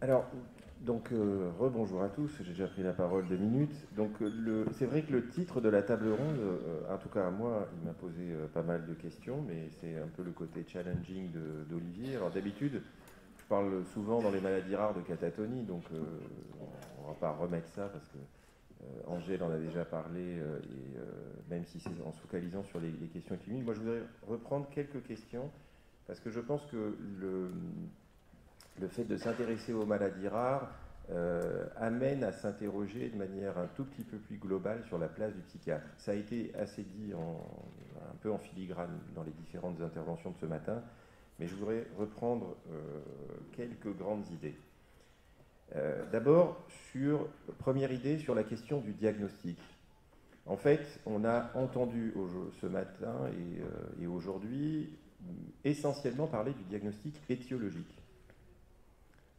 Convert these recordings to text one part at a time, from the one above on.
Alors, donc, rebonjour à tous, j'ai déjà pris la parole 2 minutes. Donc, c'est vrai que le titre de la table ronde, en tout cas à moi, il m'a posé pas mal de questions, mais c'est un peu le côté challenging d'Olivier. Alors, d'habitude, je parle souvent dans les maladies rares de catatonie, donc on ne va pas remettre ça parce que Angèle en a déjà parlé, et même si c'est en se focalisant sur les questions cliniques, moi je voudrais reprendre quelques questions parce que je pense que le fait de s'intéresser aux maladies rares amène à s'interroger de manière un tout petit peu plus globale sur la place du psychiatre. Ça a été assez dit un peu en filigrane dans les différentes interventions de ce matin, mais je voudrais reprendre quelques grandes idées. D'abord, première idée sur la question du diagnostic. En fait, on a entendu ce matin et aujourd'hui essentiellement parler du diagnostic étiologique.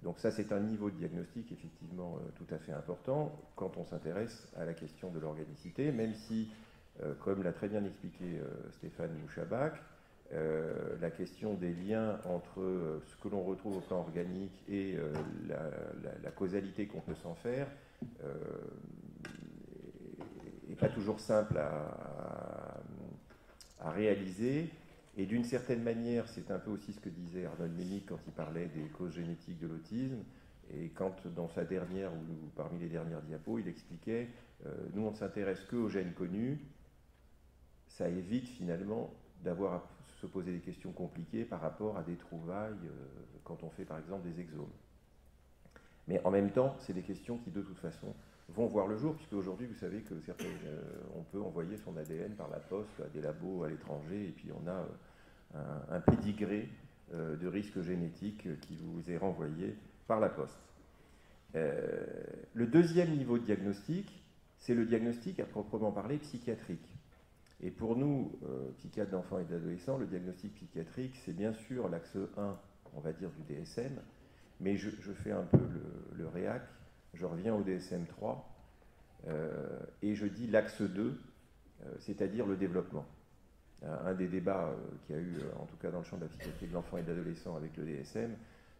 Donc ça, c'est un niveau de diagnostic effectivement tout à fait important quand on s'intéresse à la question de l'organicité, même si, comme l'a très bien expliqué Stéphane Mouchabak, la question des liens entre ce que l'on retrouve au plan organique et la causalité qu'on peut s'en faire n'est pas toujours simple à réaliser. Et d'une certaine manière, c'est un peu aussi ce que disait Arnold Mennick quand il parlait des causes génétiques de l'autisme. Et quand, dans sa dernière, ou parmi les dernières diapos, il expliquait nous, on ne s'intéresse qu'aux gènes connus, ça évite finalement d'avoir à se poser des questions compliquées par rapport à des trouvailles quand on fait par exemple des exomes. Mais en même temps, c'est des questions qui de toute façon vont voir le jour, puisque aujourd'hui, vous savez que on peut envoyer son ADN par la poste à des labos à l'étranger, et puis on a un pédigré de risque génétique qui vous est renvoyé par la poste. Le deuxième niveau de diagnostic, c'est le diagnostic à proprement parler psychiatrique. Et pour nous, psychiatres d'enfants et d'adolescents, le diagnostic psychiatrique, c'est bien sûr l'axe 1, on va dire, du DSM, mais je fais un peu le réac, je reviens au DSM-3, et je dis l'axe 2, c'est-à-dire le développement. Un des débats qu'il y a eu, en tout cas dans le champ de la psychiatrie de l'enfant et de l'adolescent avec le DSM,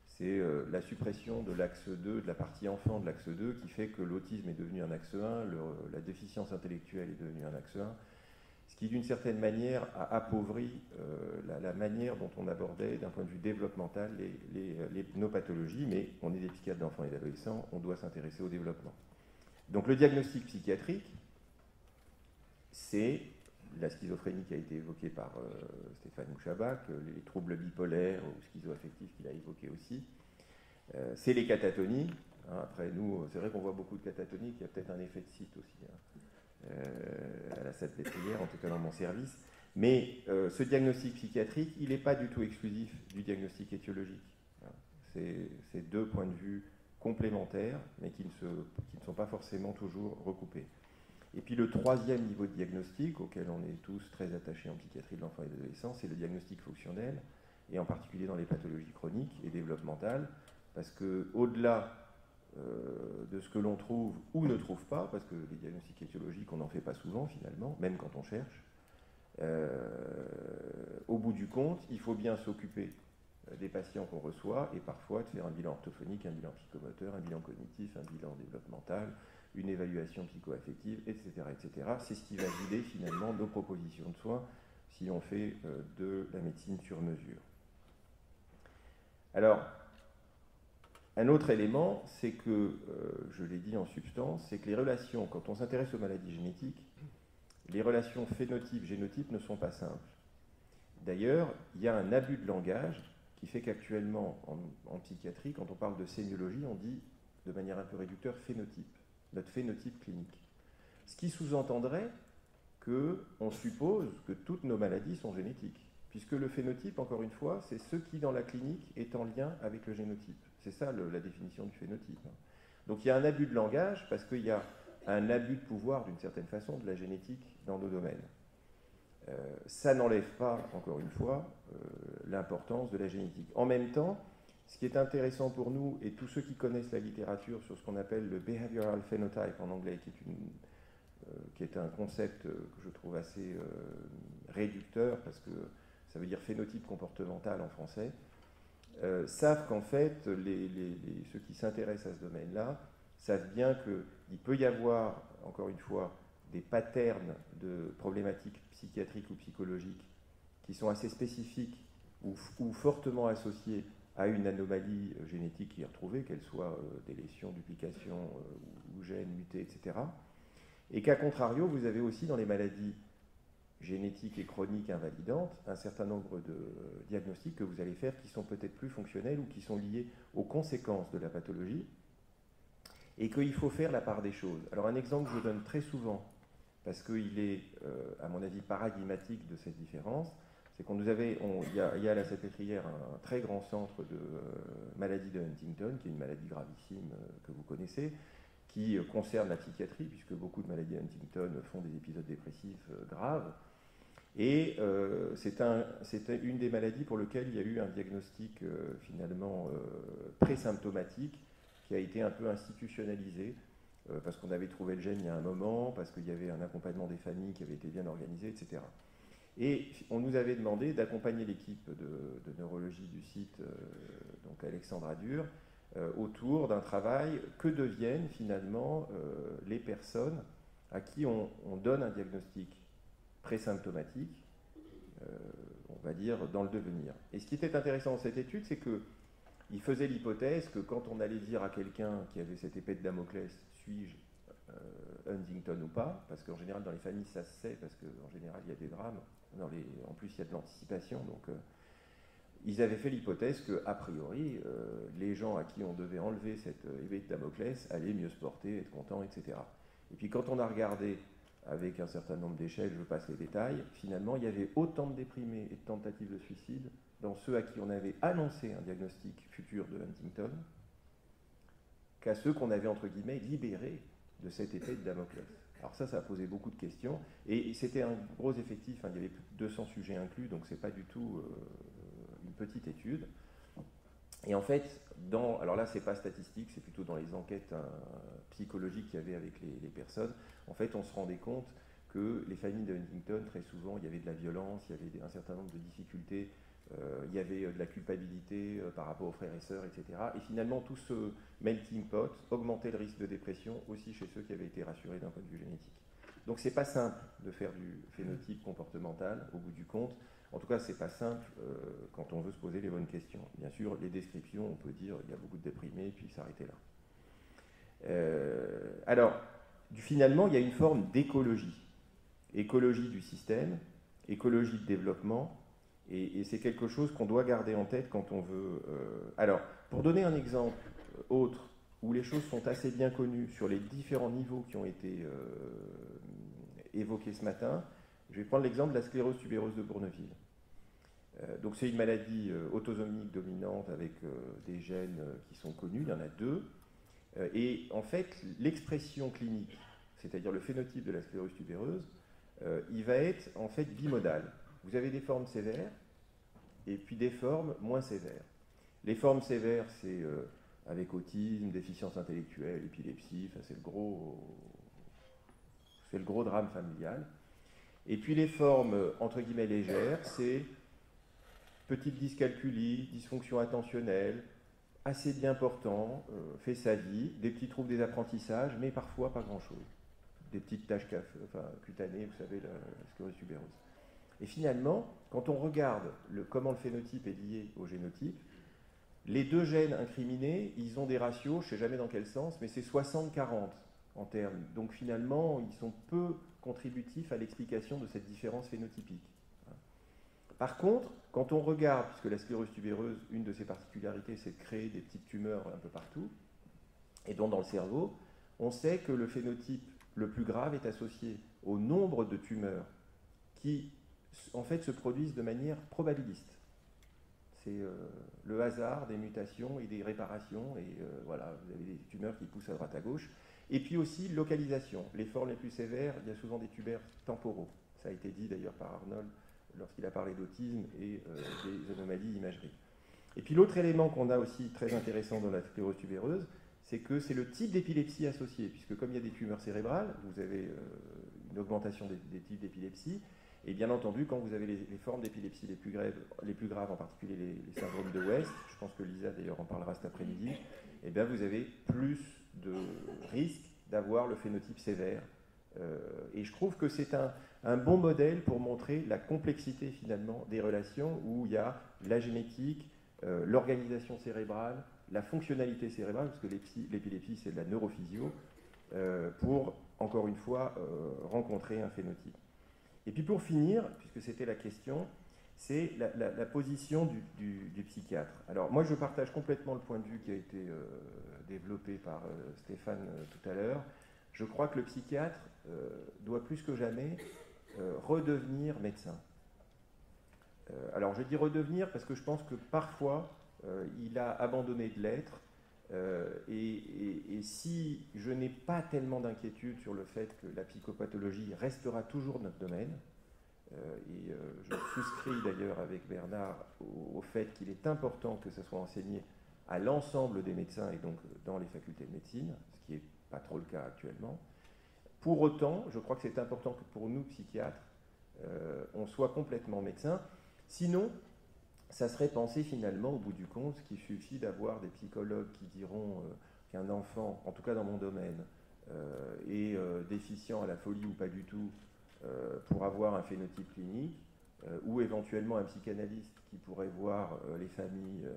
c'est la suppression de l'axe 2, de la partie enfant de l'axe 2, qui fait que l'autisme est devenu un axe 1, la déficience intellectuelle est devenue un axe 1, ce qui d'une certaine manière a appauvri la manière dont on abordait d'un point de vue développemental nos pathologies, mais on est des psychiatres d'enfants et d'adolescents, on doit s'intéresser au développement. Donc le diagnostic psychiatrique, c'est la schizophrénie qui a été évoquée par Stéphane Mouchabak, les troubles bipolaires ou schizoaffectifs qu'il a évoqués aussi, c'est les catatonies. Hein, après, nous, c'est vrai qu'on voit beaucoup de catatonies, qu'il y a peut-être un effet de site aussi. Hein, à la Salpêtrière, en tout cas dans mon service. Mais ce diagnostic psychiatrique, il n'est pas du tout exclusif du diagnostic étiologique. C'est deux points de vue complémentaires, mais qui ne sont pas forcément toujours recoupés. Et puis le troisième niveau de diagnostic, auquel on est tous très attachés en psychiatrie de l'enfant et de l'adolescent, c'est le diagnostic fonctionnel, et en particulier dans les pathologies chroniques et développementales, parce qu'au-delà de ce que l'on trouve ou ne trouve pas, parce que les diagnostics étiologiques, on n'en fait pas souvent finalement, même quand on cherche. Au bout du compte, il faut bien s'occuper des patients qu'on reçoit et parfois de faire un bilan orthophonique, un bilan psychomoteur, un bilan cognitif, un bilan développemental, une évaluation psychoaffective, etc., etc. C'est ce qui va guider finalement nos propositions de soins si on fait de la médecine sur mesure. Alors, un autre élément, c'est que, je l'ai dit en substance, c'est que les relations, quand on s'intéresse aux maladies génétiques, les relations phénotype-génotype ne sont pas simples. D'ailleurs, il y a un abus de langage qui fait qu'actuellement, en psychiatrie, quand on parle de sémiologie, on dit de manière un peu réducteur phénotype, notre phénotype clinique. Ce qui sous-entendrait qu'on suppose que toutes nos maladies sont génétiques, puisque le phénotype, encore une fois, c'est ce qui, dans la clinique, est en lien avec le génotype. C'est ça la définition du phénotype. Donc il y a un abus de langage parce qu'il y a un abus de pouvoir, d'une certaine façon, de la génétique dans nos domaines. Ça n'enlève pas, encore une fois, l'importance de la génétique. En même temps, ce qui est intéressant pour nous, et tous ceux qui connaissent la littérature sur ce qu'on appelle le behavioral phenotype en anglais, qui est un concept que je trouve assez réducteur, parce que ça veut dire phénotype comportemental en français, savent qu'en fait, ceux qui s'intéressent à ce domaine-là savent bien qu'il peut y avoir, encore une fois, des patterns de problématiques psychiatriques ou psychologiques qui sont assez spécifiques ou fortement associés à une anomalie génétique qui est retrouvée, qu'elle soit délétion, duplication ou gène muté, etc. Et qu'à contrario, vous avez aussi dans les maladies génétiques et chroniques invalidantes un certain nombre de diagnostics que vous allez faire qui sont peut-être plus fonctionnels ou qui sont liés aux conséquences de la pathologie et qu'il faut faire la part des choses. Alors un exemple que je donne très souvent, parce qu'il est, à mon avis, paradigmatique de cette différence, c'est qu'on nous avait, il y a à la Salpêtrière un très grand centre de maladie de Huntington, qui est une maladie gravissime que vous connaissez, qui concerne la psychiatrie, puisque beaucoup de maladies Huntington font des épisodes dépressifs graves. Et c'était une des maladies pour lesquelles il y a eu un diagnostic finalement présymptomatique qui a été un peu institutionnalisé, parce qu'on avait trouvé le gène il y a un moment, parce qu'il y avait un accompagnement des familles qui avait été bien organisé, etc. Et on nous avait demandé d'accompagner l'équipe de neurologie du site, donc Alexandre Adur, autour d'un travail que deviennent finalement les personnes à qui on donne un diagnostic présymptomatique, on va dire, dans le devenir. Et ce qui était intéressant dans cette étude, c'est qu'il faisait l'hypothèse que quand on allait dire à quelqu'un qui avait cette épée de Damoclès, suis-je Huntington ou pas, parce qu'en général dans les familles ça se sait, parce qu'en général il y a des drames, en plus il y a de l'anticipation, donc ils avaient fait l'hypothèse qu'a priori les gens à qui on devait enlever cette épée de Damoclès allaient mieux se porter, être contents, etc. Et puis quand on a regardé avec un certain nombre d'échelles, je passe les détails, finalement il y avait autant de déprimés et de tentatives de suicide dans ceux à qui on avait annoncé un diagnostic futur de Huntington qu'à ceux qu'on avait entre guillemets libérés de cette épée de Damoclès. Alors ça a posé beaucoup de questions, et c'était un gros effectif, il y avait plus de 200 sujets inclus, donc c'est pas du tout une petite étude. Et en fait, alors là c'est pas statistique, c'est plutôt dans les enquêtes psychologiques qu'il y avait avec les personnes, en fait on se rendait compte que les familles de Huntington, très souvent, il y avait de la violence, il y avait un certain nombre de difficultés, il y avait de la culpabilité par rapport aux frères et sœurs, etc. Et finalement, tout ce melting pot augmentait le risque de dépression aussi chez ceux qui avaient été rassurés d'un point de vue génétique. Donc c'est pas simple de faire du phénotype comportemental au bout du compte. En tout cas, c'est pas simple quand on veut se poser les bonnes questions. Bien sûr, les descriptions, on peut dire il y a beaucoup de déprimés, et puis s'arrêter là. Alors, finalement, il y a une forme d'écologie. Écologie du système, écologie de développement, et c'est quelque chose qu'on doit garder en tête quand on veut... Alors, pour donner un exemple autre, où les choses sont assez bien connues sur les différents niveaux qui ont été évoqués ce matin, je vais prendre l'exemple de la sclérose tubéreuse de Bourneville. Donc c'est une maladie autosomique dominante avec des gènes qui sont connus, il y en a deux. Et en fait, l'expression clinique, c'est-à-dire le phénotype de la sclérose tubéreuse, il va être en fait bimodal. Vous avez des formes sévères et puis des formes moins sévères. Les formes sévères, c'est avec autisme, déficience intellectuelle, épilepsie, c'est le gros drame familial. Et puis les formes entre guillemets légères, c'est petite dyscalculie, dysfonction attentionnelle, assez bien portant, fait sa vie, des petits troubles des apprentissages, mais parfois pas grand-chose. Des petites taches cutanées, vous savez, la sclérose tubéreuse. Et finalement, quand on regarde comment le phénotype est lié au génotype, les deux gènes incriminés, ils ont des ratios, je ne sais jamais dans quel sens, mais c'est 60-40 en termes. Donc finalement, ils sont peu contributifs à l'explication de cette différence phénotypique. Par contre, quand on regarde, puisque la sclérose tubéreuse, une de ses particularités, c'est de créer des petites tumeurs un peu partout, et dont dans le cerveau, on sait que le phénotype le plus grave est associé au nombre de tumeurs qui, en fait, se produisent de manière probabiliste. C'est le hasard des mutations et des réparations, et voilà, vous avez des tumeurs qui poussent à droite à gauche. Et puis aussi localisation. Les formes les plus sévères, il y a souvent des tumeurs temporaux. Ça a été dit d'ailleurs par Arnold lorsqu'il a parlé d'autisme et des anomalies imagerie. Et puis l'autre élément qu'on a aussi très intéressant dans la sclérose tubéreuse, c'est que c'est le type d'épilepsie associé, puisque comme il y a des tumeurs cérébrales, vous avez une augmentation des types d'épilepsie, Et bien entendu, quand vous avez les formes d'épilepsie les plus graves, en particulier les syndromes de West, je pense que Lisa d'ailleurs en parlera cet après-midi, eh bien vous avez plus de risques d'avoir le phénotype sévère. Et je trouve que c'est un bon modèle pour montrer la complexité finalement des relations où il y a la génétique, l'organisation cérébrale, la fonctionnalité cérébrale, parce que l'épilepsie c'est de la neurophysio, pour encore une fois rencontrer un phénotype. Et puis pour finir, puisque c'était la question, c'est la position du psychiatre. Alors moi je partage complètement le point de vue qui a été développé par Stéphane tout à l'heure. Je crois que le psychiatre doit plus que jamais redevenir médecin. Alors je dis redevenir parce que je pense que parfois il a abandonné de l'être. Et si je n'ai pas tellement d'inquiétude sur le fait que la psychopathologie restera toujours notre domaine, je souscris d'ailleurs avec Bernard au fait qu'il est important que ça soit enseigné à l'ensemble des médecins et donc dans les facultés de médecine, ce qui n'est pas trop le cas actuellement. Pour autant, je crois que c'est important que pour nous, psychiatres, on soit complètement médecins. Sinon, ça serait penser finalement, au bout du compte, qu'il suffit d'avoir des psychologues qui diront qu'un enfant, en tout cas dans mon domaine, est déficient à la folie ou pas du tout pour avoir un phénotype clinique, ou éventuellement un psychanalyste qui pourrait voir les familles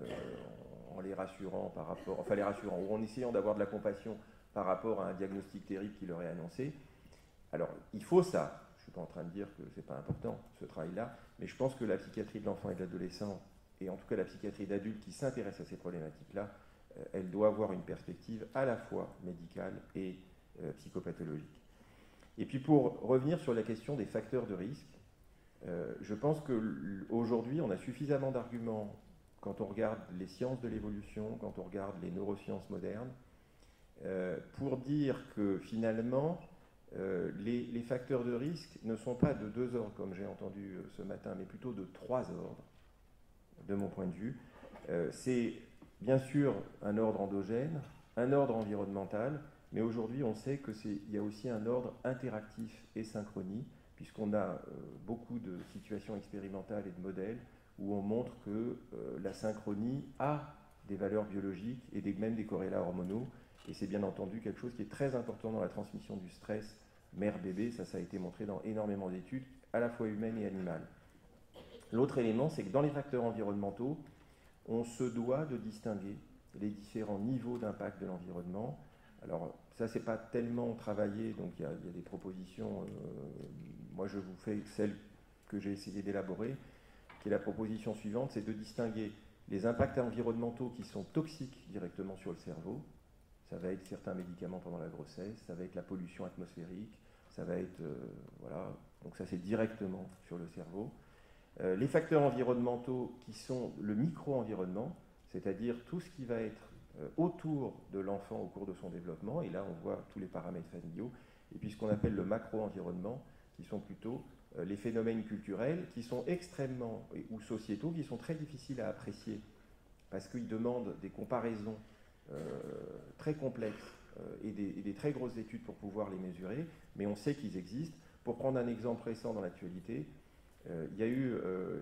en les rassurant par rapport, enfin les rassurant, ou en essayant d'avoir de la compassion par rapport à un diagnostic terrible qui leur est annoncé. Alors, il faut ça. Je ne suis pas en train de dire que ce n'est pas important, ce travail-là, mais je pense que la psychiatrie de l'enfant et de l'adolescent, et en tout cas la psychiatrie d'adulte qui s'intéresse à ces problématiques-là, elle doit avoir une perspective à la fois médicale et psychopathologique. Et puis pour revenir sur la question des facteurs de risque, je pense qu'aujourd'hui, on a suffisamment d'arguments quand on regarde les sciences de l'évolution, quand on regarde les neurosciences modernes, pour dire que finalement, les facteurs de risque ne sont pas de 2 ordres, comme j'ai entendu ce matin, mais plutôt de 3 ordres, de mon point de vue. C'est bien sûr un ordre endogène, un ordre environnemental, mais aujourd'hui on sait qu'il y a aussi un ordre interactif et synchronie, puisqu'on a beaucoup de situations expérimentales et de modèles où on montre que la synchronie a des valeurs biologiques et même des corrélats hormonaux. Et c'est bien entendu quelque chose qui est très important dans la transmission du stress mère-bébé. Ça a été montré dans énormément d'études, à la fois humaines et animales. L'autre élément, c'est que dans les facteurs environnementaux, on se doit de distinguer les différents niveaux d'impact de l'environnement. Alors, ça, c'est pas tellement travaillé, donc il y a des propositions. Moi, je vous fais celle que j'ai essayé d'élaborer, qui est la proposition suivante, c'est de distinguer les impacts environnementaux qui sont toxiques directement sur le cerveau. Ça va être certains médicaments pendant la grossesse, ça va être la pollution atmosphérique, ça va être... voilà, donc ça c'est directement sur le cerveau. Les facteurs environnementaux qui sont le micro-environnement, c'est-à-dire tout ce qui va être autour de l'enfant au cours de son développement, et là on voit tous les paramètres familiaux, et puis ce qu'on appelle le macro-environnement, qui sont plutôt les phénomènes culturels, qui sont extrêmement, ou sociétaux, qui sont très difficiles à apprécier, parce qu'ils demandent des comparaisons très complexes et des très grosses études pour pouvoir les mesurer, mais on sait qu'ils existent. Pour prendre un exemple récent dans l'actualité, il y a eu,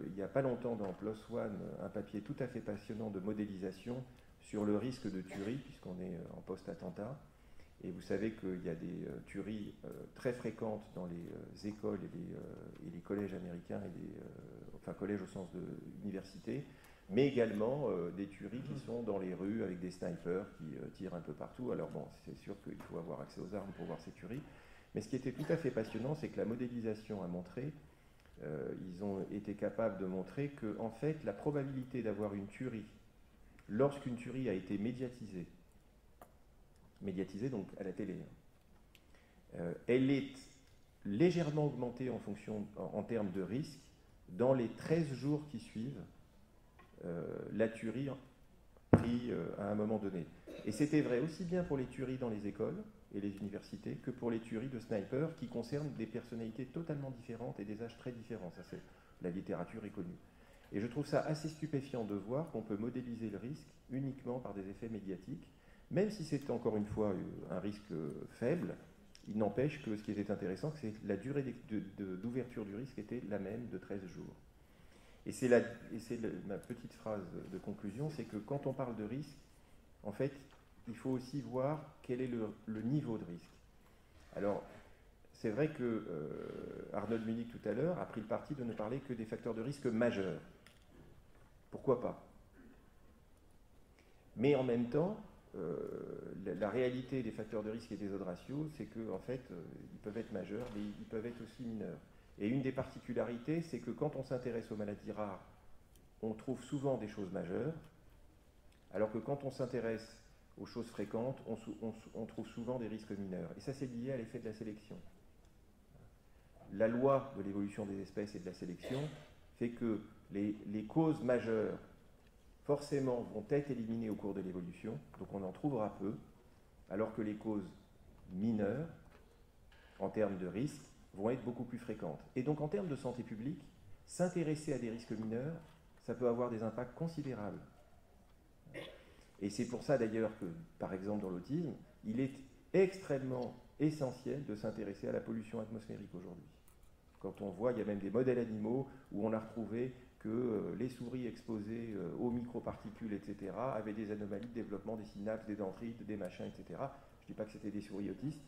il n'y a pas longtemps dans PLOS ONE, un papier tout à fait passionnant de modélisation sur le risque de tuerie, puisqu'on est en post-attentat. Et vous savez qu'il y a des tueries très fréquentes dans les écoles et les collèges américains, enfin collèges au sens de université, mais également des tueries qui sont dans les rues avec des snipers qui tirent un peu partout. Alors bon, c'est sûr qu'il faut avoir accès aux armes pour voir ces tueries. Mais ce qui était tout à fait passionnant, c'est que la modélisation a montré, ils ont été capables de montrer que, en fait, la probabilité d'avoir une tuerie, lorsqu'une tuerie a été médiatisée donc à la télé, elle est légèrement augmentée en termes de risque dans les 13 jours qui suivent la tuerie prise à un moment donné. Et c'était vrai aussi bien pour les tueries dans les écoles et les universités que pour les tueries de snipers qui concernent des personnalités totalement différentes et des âges très différents. Ça, la littérature est connue. Et je trouve ça assez stupéfiant de voir qu'on peut modéliser le risque uniquement par des effets médiatiques, même si c'est encore une fois un risque faible, Il n'empêche que ce qui était intéressant, c'est que la durée d'ouverture du risque était la même de 13 jours. Et c'est ma petite phrase de conclusion, c'est que quand on parle de risque, en fait, il faut aussi voir quel est le niveau de risque. Alors, c'est vrai que Arnold Münnich tout à l'heure a pris le parti de ne parler que des facteurs de risque majeurs. Pourquoi pas? Mais en même temps, la réalité des facteurs de risque et des odds ratios, c'est qu'en fait, ils peuvent être majeurs, mais ils peuvent être aussi mineurs. Et une des particularités, c'est que quand on s'intéresse aux maladies rares, on trouve souvent des choses majeures, alors que quand on s'intéresse aux choses fréquentes, on trouve souvent des risques mineurs. Et ça, c'est lié à l'effet de la sélection. La loi de l'évolution des espèces et de la sélection fait que les causes majeures, forcément, vont être éliminées au cours de l'évolution, donc on en trouvera peu, alors que les causes mineures, en termes de risques, vont être beaucoup plus fréquentes. Et donc, en termes de santé publique, s'intéresser à des risques mineurs, ça peut avoir des impacts considérables. Et c'est pour ça, d'ailleurs, que, par exemple, dans l'autisme, il est extrêmement essentiel de s'intéresser à la pollution atmosphérique aujourd'hui. Quand on voit, il y a même des modèles animaux où on a retrouvé que les souris exposées aux microparticules, etc., avaient des anomalies de développement des synapses, des dendrites, des machins, etc. Je ne dis pas que c'était des souris autistes,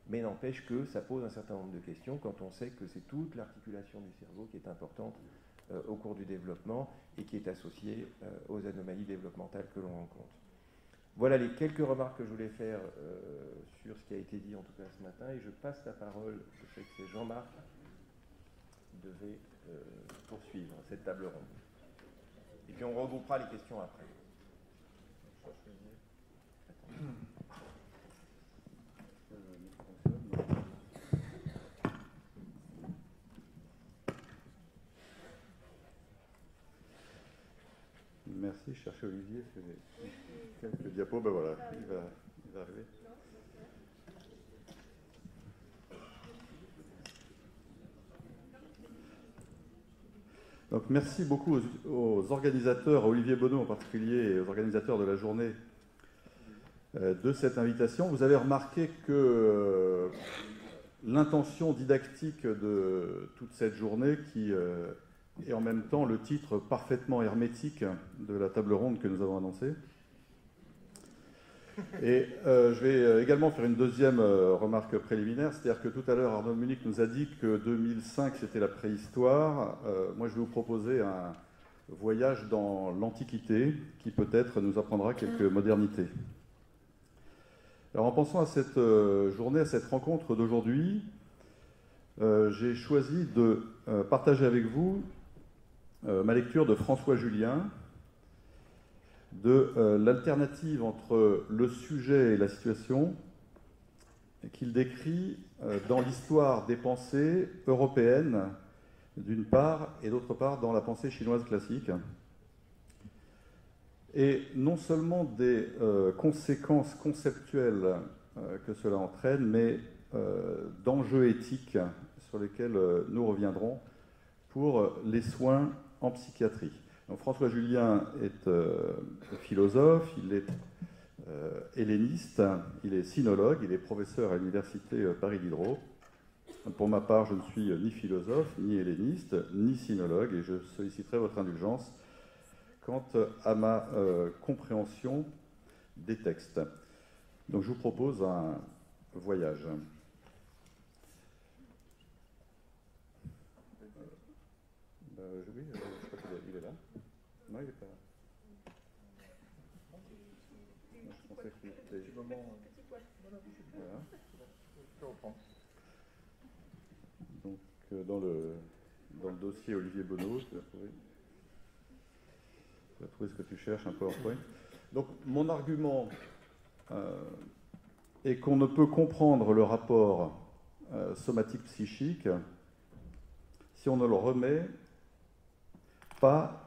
mais n'empêche que ça pose un certain nombre de questions quand on sait que c'est toute l'articulation du cerveau qui est importante au cours du développement et qui est associée aux anomalies développementales que l'on rencontre. Voilà les quelques remarques que je voulais faire sur ce qui a été dit en tout cas ce matin, et je passe la parole, je sais que c'est Jean-Marc qui devait poursuivre cette table ronde. Et puis on regroupera les questions après. Merci, je cherchais Olivier, parce que j'ai quelques diapos, ben voilà, il va arriver. Donc merci beaucoup aux organisateurs, à Olivier Bonneau en particulier, et aux organisateurs de la journée de cette invitation. Vous avez remarqué que l'intention didactique de toute cette journée, qui est en même temps le titre parfaitement hermétique de la table ronde que nous avons annoncée. Et je vais également faire une deuxième remarque préliminaire, c'est-à-dire que tout à l'heure Arnold Münnich nous a dit que 2005 c'était la préhistoire. Moi je vais vous proposer un voyage dans l'Antiquité qui peut-être nous apprendra quelques modernités. Alors en pensant à cette journée, à cette rencontre d'aujourd'hui, j'ai choisi de partager avec vous ma lecture de François Julien, de l'alternative entre le sujet et la situation, qu'il décrit dans l'histoire des pensées européennes, d'une part, et d'autre part dans la pensée chinoise classique. Et non seulement des conséquences conceptuelles que cela entraîne, mais d'enjeux éthiques sur lesquels nous reviendrons pour les soins en psychiatrie. Donc, François Julien est philosophe, il est helléniste, il est sinologue, il est professeur à l'université Paris Diderot. Pour ma part, je ne suis ni philosophe, ni helléniste, ni sinologue, et je solliciterai votre indulgence quant à ma compréhension des textes. Donc je vous propose un voyage. Oui, je crois qu'il est là. Non, il n'est pas là. Je pensais qu'il était... Voilà. Donc dans le dossier Olivier Bonneau, tu vas trouver ce que tu cherches, un PowerPoint. Donc mon argument est qu'on ne peut comprendre le rapport somatique-psychique si on ne le remet pas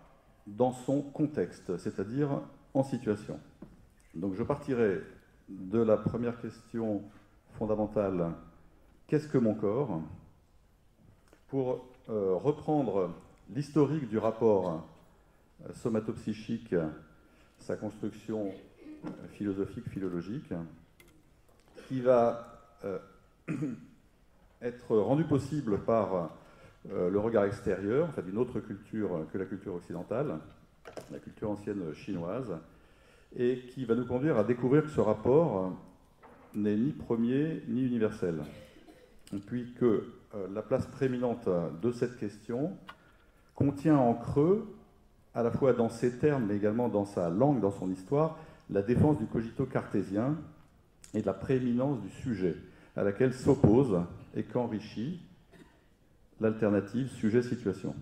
dans son contexte, c'est-à-dire en situation. Donc je partirai de la première question fondamentale, qu'est-ce que mon corps, pour reprendre l'historique du rapport somatopsychique, sa construction philosophique, philologique, qui va être rendu possible par le regard extérieur, enfin d'une autre culture que la culture occidentale, la culture ancienne chinoise, et qui va nous conduire à découvrir que ce rapport n'est ni premier ni universel, puis que la place prééminente de cette question contient en creux, à la fois dans ses termes, mais également dans sa langue, dans son histoire, la défense du cogito cartésien et de la prééminence du sujet, à laquelle s'oppose et qu'enrichit l'alternative sujet-situation.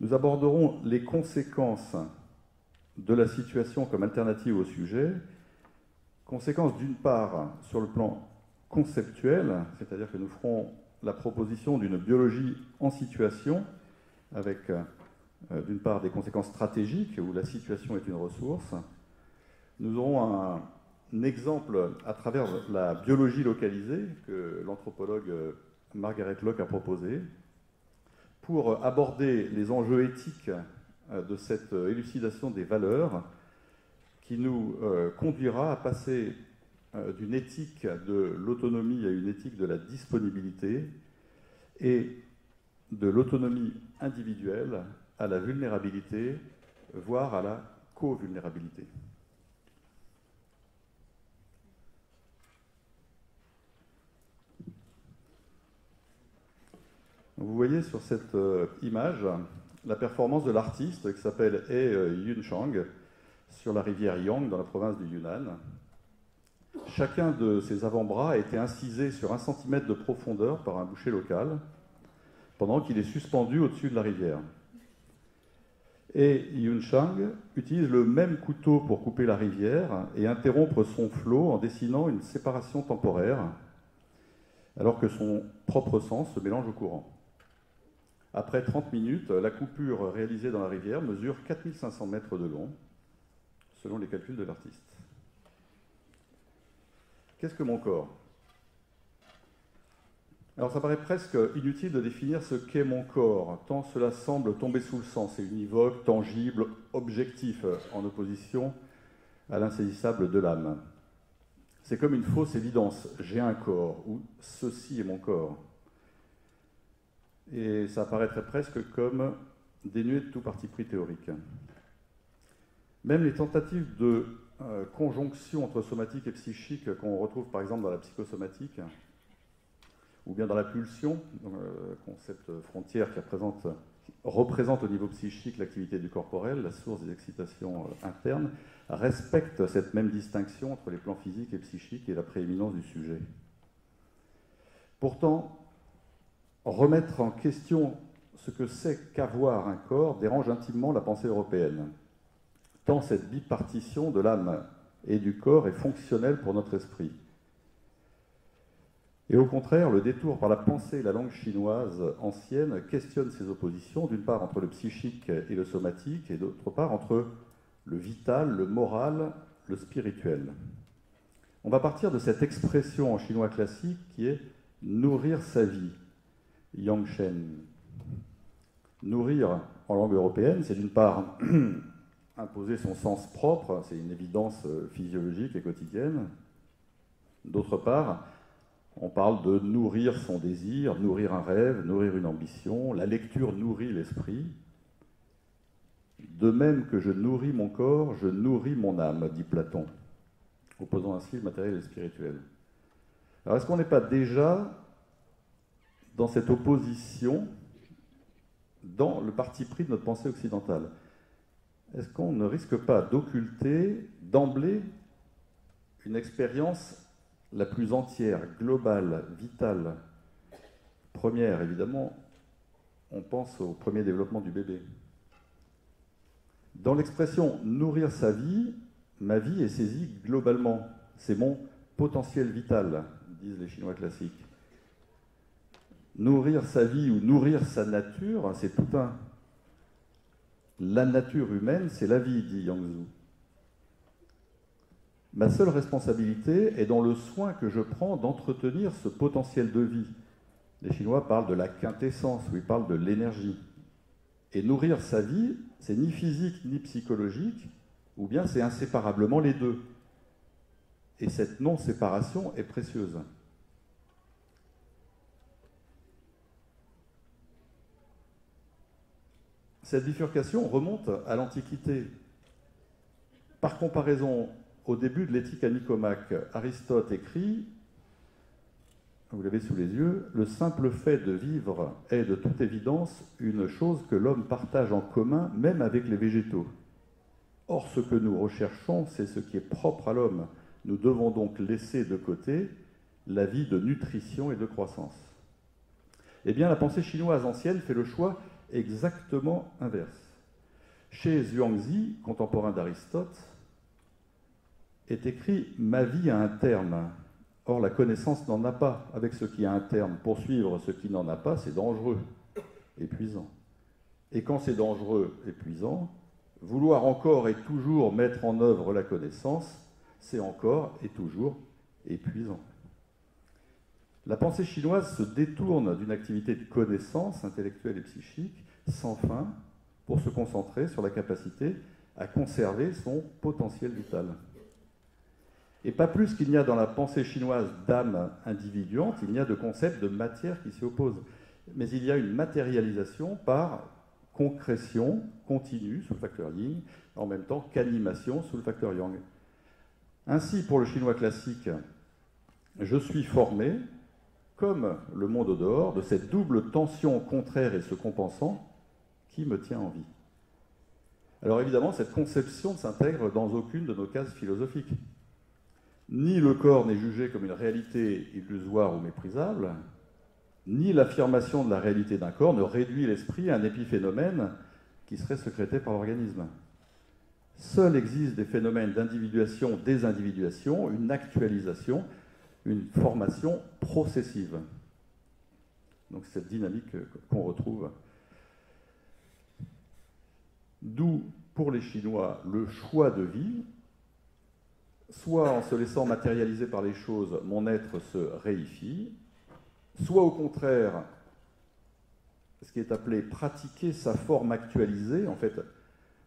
Nous aborderons les conséquences de la situation comme alternative au sujet, conséquences d'une part sur le plan conceptuel, c'est-à-dire que nous ferons la proposition d'une biologie en situation, avec d'une part des conséquences stratégiques, où la situation est une ressource. Nous aurons un exemple à travers la biologie localisée que l'anthropologue Margaret Lock a proposé, pour aborder les enjeux éthiques de cette élucidation des valeurs qui nous conduira à passer d'une éthique de l'autonomie à une éthique de la disponibilité et de l'autonomie individuelle à la vulnérabilité, voire à la co-vulnérabilité. Vous voyez sur cette image la performance de l'artiste qui s'appelle He Yunchang sur la rivière Yang dans la province du Yunnan. Chacun de ses avant-bras a été incisé sur 1 cm de profondeur par un boucher local pendant qu'il est suspendu au-dessus de la rivière. Et Yunchang utilise le même couteau pour couper la rivière et interrompre son flot en dessinant une séparation temporaire alors que son propre sang se mélange au courant. Après 30 minutes, la coupure réalisée dans la rivière mesure 4500 mètres de long, selon les calculs de l'artiste. Qu'est-ce que mon corps? Alors ça paraît presque inutile de définir ce qu'est mon corps, tant cela semble tomber sous le sens, c'est univoque, tangible, objectif, en opposition à l'insaisissable de l'âme. C'est comme une fausse évidence, j'ai un corps, ou ceci est mon corps. Et ça apparaîtrait presque comme dénué de tout parti pris théorique. Même les tentatives de conjonction entre somatique et psychique qu'on retrouve par exemple dans la psychosomatique, ou bien dans la pulsion, concept frontière qui représente au niveau psychique l'activité du corporel, la source des excitations internes, respecte cette même distinction entre les plans physiques et psychiques et la prééminence du sujet. Pourtant, remettre en question ce que c'est qu'avoir un corps dérange intimement la pensée européenne, tant cette bipartition de l'âme et du corps est fonctionnelle pour notre esprit. Et au contraire, le détour par la pensée et la langue chinoise ancienne questionne ces oppositions, d'une part entre le psychique et le somatique, et d'autre part entre le vital, le moral, le spirituel. On va partir de cette expression en chinois classique qui est « nourrir sa vie ». Yangshen. Nourrir en langue européenne, c'est d'une part imposer son sens propre, c'est une évidence physiologique et quotidienne. D'autre part, on parle de nourrir son désir, nourrir un rêve, nourrir une ambition. La lecture nourrit l'esprit. De même que je nourris mon corps, je nourris mon âme, dit Platon, opposant ainsi le matériel et le spirituel. Alors est-ce qu'on n'est pas déjà dans cette opposition, dans le parti pris de notre pensée occidentale? Est-ce qu'on ne risque pas d'occulter d'emblée une expérience la plus entière, globale, vitale? Première, évidemment, on pense au premier développement du bébé. Dans l'expression « nourrir sa vie », ma vie est saisie globalement. C'est mon potentiel vital, disent les Chinois classiques. Nourrir sa vie ou nourrir sa nature, c'est tout un. La nature humaine, c'est la vie, dit Yang Zhu. Ma seule responsabilité est dans le soin que je prends d'entretenir ce potentiel de vie. Les Chinois parlent de la quintessence, ou ils parlent de l'énergie. Et nourrir sa vie, c'est ni physique ni psychologique, ou bien c'est inséparablement les deux. Et cette non-séparation est précieuse. Cette bifurcation remonte à l'Antiquité. Par comparaison, au début de l'Éthique à Nicomaque, Aristote écrit, vous l'avez sous les yeux, « Le simple fait de vivre est de toute évidence une chose que l'homme partage en commun, même avec les végétaux. Or, ce que nous recherchons, c'est ce qui est propre à l'homme. Nous devons donc laisser de côté la vie de nutrition et de croissance. » Eh bien, la pensée chinoise ancienne fait le choix exactement inverse. Chez Zhuangzi, contemporain d'Aristote, est écrit « Ma vie a un terme ». Or, la connaissance n'en a pas. Avec ce qui a un terme, poursuivre ce qui n'en a pas, c'est dangereux, épuisant. Et quand c'est dangereux, épuisant, vouloir encore et toujours mettre en œuvre la connaissance, c'est encore et toujours épuisant. La pensée chinoise se détourne d'une activité de connaissance intellectuelle et psychique sans fin pour se concentrer sur la capacité à conserver son potentiel vital. Et pas plus qu'il n'y a dans la pensée chinoise d'âme individuante, il n'y a de concept de matière qui s'y oppose. Mais il y a une matérialisation par concrétion continue sous le facteur yin, en même temps qu'animation sous le facteur yang. Ainsi, pour le chinois classique, je suis formé, comme le monde au dehors, de cette double tension contraire et se compensant qui me tient en vie. Alors évidemment, cette conception ne s'intègre dans aucune de nos cases philosophiques. Ni le corps n'est jugé comme une réalité illusoire ou méprisable, ni l'affirmation de la réalité d'un corps ne réduit l'esprit à un épiphénomène qui serait sécrété par l'organisme. Seuls existent des phénomènes d'individuation, désindividuation, une actualisation, une formation processive. Donc cette dynamique qu'on retrouve. D'où, pour les Chinois, le choix de vie, soit en se laissant matérialiser par les choses, mon être se réifie, soit au contraire, ce qui est appelé pratiquer sa forme actualisée. En fait,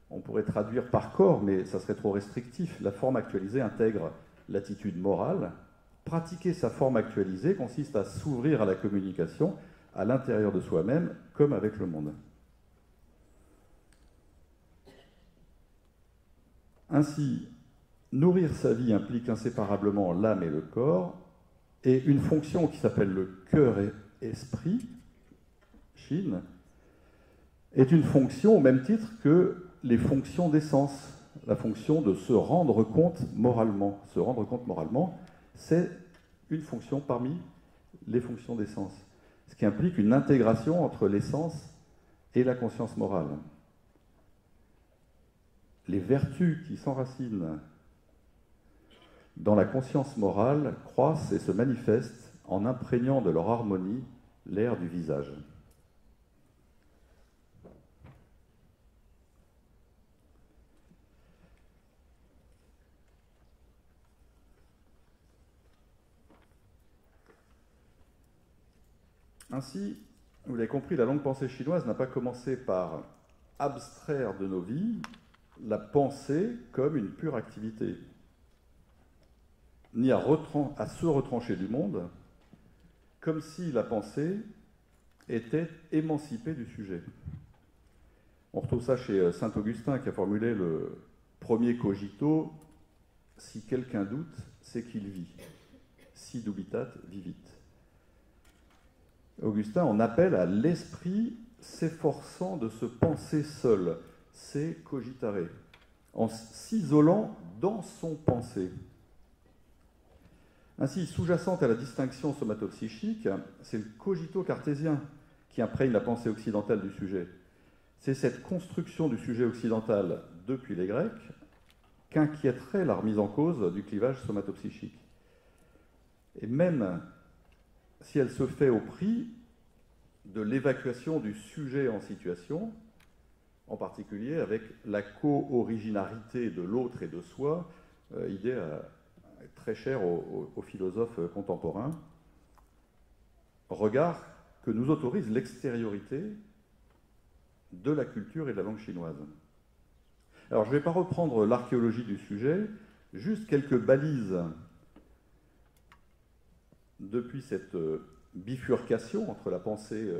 on pourrait traduire par corps, mais ça serait trop restrictif. La forme actualisée intègre l'attitude morale. Pratiquer sa forme actualisée consiste à s'ouvrir à la communication à l'intérieur de soi-même, comme avec le monde. Ainsi, nourrir sa vie implique inséparablement l'âme et le corps, et une fonction qui s'appelle le cœur et esprit, Chine, est une fonction au même titre que les fonctions des sens, la fonction de se rendre compte moralement. Se rendre compte moralement, c'est une fonction parmi les fonctions des sens, ce qui implique une intégration entre les sens et la conscience morale. Les vertus qui s'enracinent dans la conscience morale croissent et se manifestent en imprégnant de leur harmonie l'air du visage. Ainsi, vous l'avez compris, la longue pensée chinoise n'a pas commencé par abstraire de nos vies la pensée comme une pure activité, ni à se retrancher du monde, comme si la pensée était émancipée du sujet. On retrouve ça chez saint Augustin qui a formulé le premier cogito, « Si quelqu'un doute, c'est qu'il vit. Si dubitat, vivit ». Augustin en appelle à l'esprit s'efforçant de se penser seul, c'est cogitare, en s'isolant dans son pensée. Ainsi, sous-jacente à la distinction somatopsychique, c'est le cogito cartésien qui imprègne la pensée occidentale du sujet. C'est cette construction du sujet occidental depuis les Grecs qu'inquiéterait la remise en cause du clivage somatopsychique. Et même si elle se fait au prix de l'évacuation du sujet en situation, en particulier avec la co-originarité de l'autre et de soi, idée très chère aux philosophes contemporains, regard que nous autorise l'extériorité de la culture et de la langue chinoise. Alors, je ne vais pas reprendre l'archéologie du sujet, juste quelques balises depuis cette bifurcation entre la pensée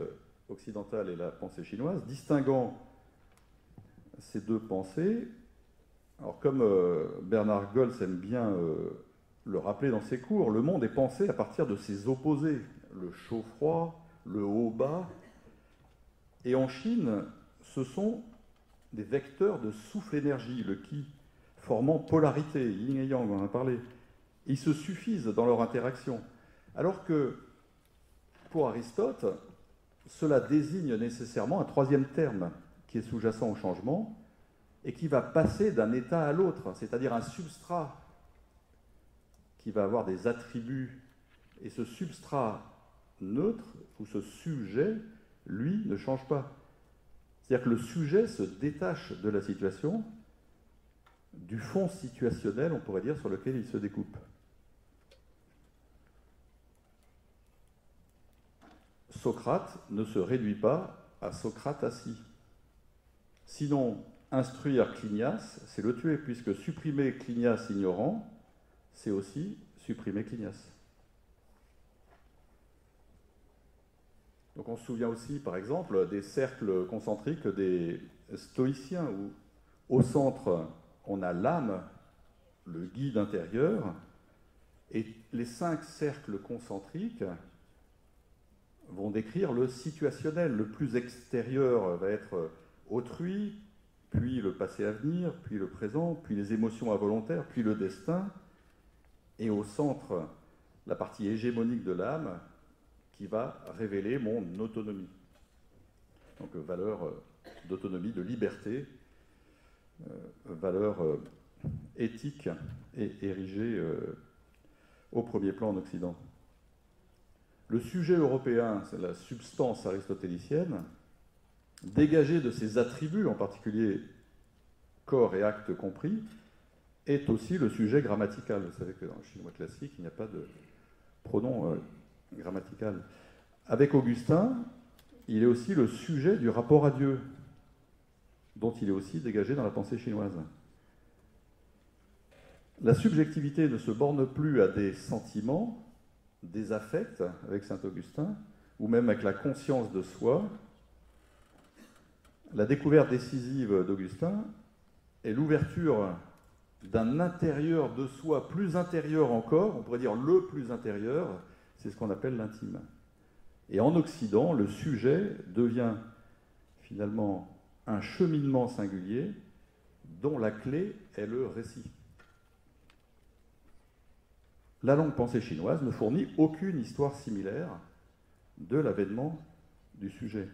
occidentale et la pensée chinoise, distinguant ces deux pensées. Alors comme Bernard Gols aime bien le rappeler dans ses cours, le monde est pensé à partir de ses opposés, le chaud-froid, le haut-bas. Et en Chine, ce sont des vecteurs de souffle-énergie, le Qi, formant polarité, yin et yang, on en a parlé. Ils se suffisent dans leur interaction. Alors que, pour Aristote, cela désigne nécessairement un troisième terme qui est sous-jacent au changement et qui va passer d'un état à l'autre, c'est-à-dire un substrat qui va avoir des attributs. Et ce substrat neutre, ou ce sujet, lui, ne change pas. C'est-à-dire que le sujet se détache de la situation, du fond situationnel, on pourrait dire, sur lequel il se découpe. Socrate ne se réduit pas à Socrate assis. Sinon, instruire Clinias, c'est le tuer, puisque supprimer Clinias ignorant, c'est aussi supprimer Clinias. Donc on se souvient aussi, par exemple, des cercles concentriques des stoïciens, où au centre, on a l'âme, le guide intérieur, et les 5 cercles concentriques vont décrire le situationnel. Le plus extérieur va être autrui, puis le passé à venir, puis le présent, puis les émotions involontaires, puis le destin, et au centre, la partie hégémonique de l'âme qui va révéler mon autonomie. Donc valeur d'autonomie, de liberté, valeur éthique et érigée au premier plan en Occident. Le sujet européen, c'est la substance aristotélicienne, dégagée de ses attributs, en particulier corps et acte compris, est aussi le sujet grammatical. Vous savez que dans le chinois classique, il n'y a pas de pronom grammatical. Avec Augustin, il est aussi le sujet du rapport à Dieu, dont il est aussi dégagé dans la pensée chinoise. La subjectivité ne se borne plus à des sentiments, des affects, avec saint Augustin, ou même avec la conscience de soi. La découverte décisive d'Augustin est l'ouverture d'un intérieur de soi plus intérieur encore, on pourrait dire le plus intérieur, c'est ce qu'on appelle l'intime. Et en Occident, le sujet devient finalement un cheminement singulier dont la clé est le récit. La langue pensée chinoise ne fournit aucune histoire similaire de l'avènement du sujet.